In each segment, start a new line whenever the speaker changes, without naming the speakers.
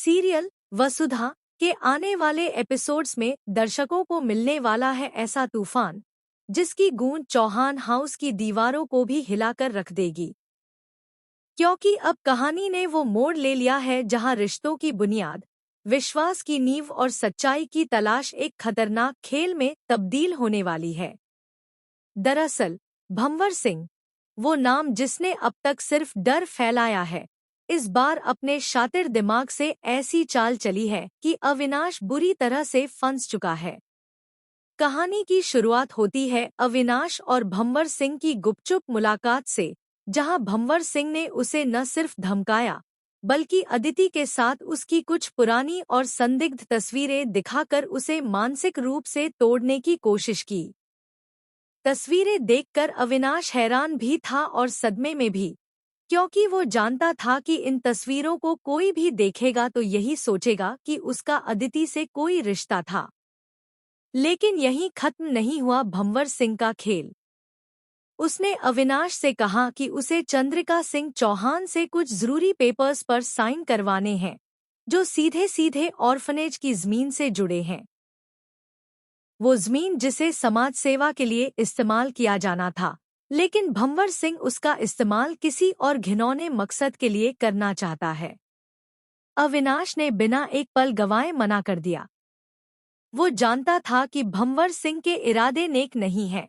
Serial वसुधा के आने वाले एपिसोड्स में दर्शकों को मिलने वाला है ऐसा तूफान जिसकी गूंज चौहान हाउस की दीवारों को भी हिलाकर रख देगी। क्योंकि अब कहानी ने वो मोड़ ले लिया है जहां रिश्तों की बुनियाद, विश्वास की नींव और सच्चाई की तलाश एक खतरनाक खेल में तब्दील होने वाली है। दरअसल भंवर सिंह, वो नाम जिसने अब तक सिर्फ डर फैलाया है, इस बार अपने शातिर दिमाग से ऐसी चाल चली है कि अविनाश बुरी तरह से फंस चुका है। कहानी की शुरुआत होती है अविनाश और भंवर सिंह की गुपचुप मुलाकात से, जहां भंवर सिंह ने उसे न सिर्फ धमकाया बल्कि अदिति के साथ उसकी कुछ पुरानी और संदिग्ध तस्वीरें दिखाकर उसे मानसिक रूप से तोड़ने की कोशिश की। तस्वीरें देखकर अविनाश हैरान भी था और सदमे में भी, क्योंकि वो जानता था कि इन तस्वीरों को कोई भी देखेगा तो यही सोचेगा कि उसका अदिति से कोई रिश्ता था। लेकिन यहीं खत्म नहीं हुआ भंवर सिंह का खेल। उसने अविनाश से कहा कि उसे चंद्रिका सिंह चौहान से कुछ जरूरी पेपर्स पर साइन करवाने हैं, जो सीधे सीधे ऑर्फनेज की जमीन से जुड़े हैं। वो जमीन जिसे समाज सेवा के लिए इस्तेमाल किया जाना था, लेकिन भंवर सिंह उसका इस्तेमाल किसी और घिनौने मकसद के लिए करना चाहता है। अविनाश ने बिना एक पल गंवाए मना कर दिया। वो जानता था कि भंवर सिंह के इरादे नेक नहीं हैं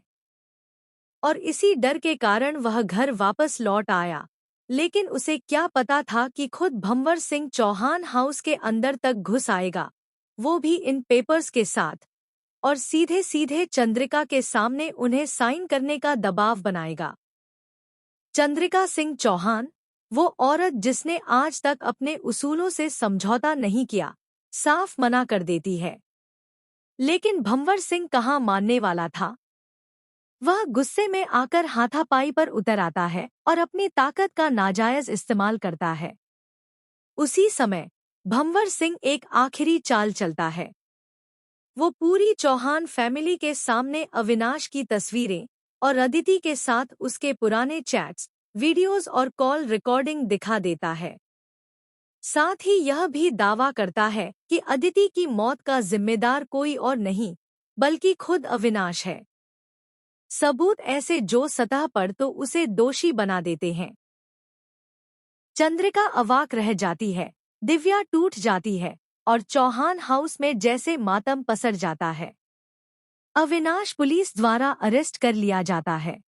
और इसी डर के कारण वह घर वापस लौट आया। लेकिन उसे क्या पता था कि खुद भंवर सिंह चौहान हाउस के अंदर तक घुस आएगा, वो भी इन पेपर्स के साथ, और सीधे सीधे चंद्रिका के सामने उन्हें साइन करने का दबाव बनाएगा। चंद्रिका सिंह चौहान, वो औरत जिसने आज तक अपने उसूलों से समझौता नहीं किया, साफ मना कर देती है। लेकिन भंवर सिंह कहाँ मानने वाला था। वह गुस्से में आकर हाथापाई पर उतर आता है और अपनी ताकत का नाजायज इस्तेमाल करता है। उसी समय भंवर सिंह एक आखिरी चाल चलता है। वो पूरी चौहान फैमिली के सामने अविनाश की तस्वीरें और अदिति के साथ उसके पुराने चैट्स, वीडियोस और कॉल रिकॉर्डिंग दिखा देता है। साथ ही यह भी दावा करता है कि अदिति की मौत का जिम्मेदार कोई और नहीं बल्कि खुद अविनाश है। सबूत ऐसे जो सतह पर तो उसे दोषी बना देते हैं। चंद्रिका अवाक रह जाती है, दिव्या टूट जाती है और चौहान हाउस में जैसे मातम पसर जाता है। अविनाश पुलिस द्वारा अरेस्ट कर लिया जाता है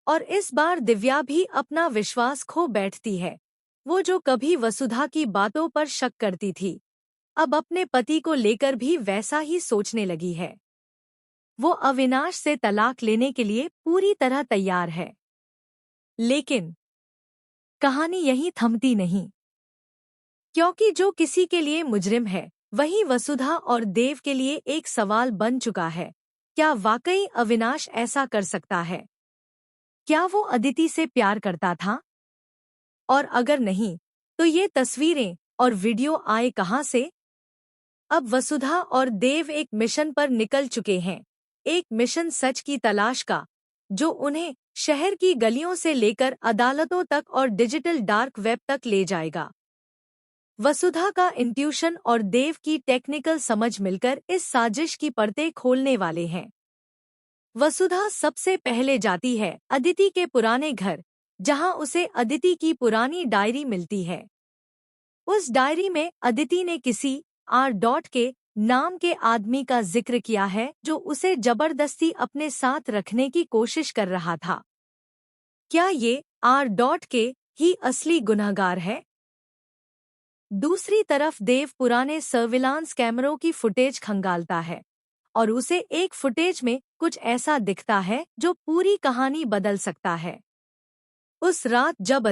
और इस बार दिव्या भी अपना विश्वास खो बैठती है। वो जो कभी वसुधा की बातों पर शक करती थी, अब अपने पति को लेकर भी वैसा ही सोचने लगी है। वो अविनाश से तलाक लेने के लिए पूरी तरह तैयार है। लेकिन कहानी यहीं थमती नहीं, क्योंकि जो किसी के लिए मुजरिम है वही वसुधा और देव के लिए एक सवाल बन चुका है। क्या वाकई अविनाश ऐसा कर सकता है? क्या वो अदिति से प्यार करता था? और अगर नहीं, तो ये तस्वीरें और वीडियो आए कहां से? अब वसुधा और देव एक मिशन पर निकल चुके हैं, एक मिशन सच की तलाश का, जो उन्हें शहर की गलियों से लेकर अदालतों तक और डिजिटल डार्क वेब तक ले जाएगा। वसुधा का इंट्यूशन और देव की टेक्निकल समझ मिलकर इस साजिश की परतें खोलने वाले हैं। वसुधा सबसे पहले जाती है अदिति के पुराने घर, जहां उसे अदिति की पुरानी डायरी मिलती है। उस डायरी में अदिति ने किसी R. के नाम के आदमी का जिक्र किया है, जो उसे जबरदस्ती अपने साथ रखने की कोशिश कर रहा था। क्या ये R. के ही असली गुनहगार है? दूसरी तरफ देव पुराने सर्विलांस कैमरों की फुटेज खंगालता है और उसे एक फुटेज में कुछ ऐसा दिखता है जो पूरी कहानी बदल सकता है। उस रात जब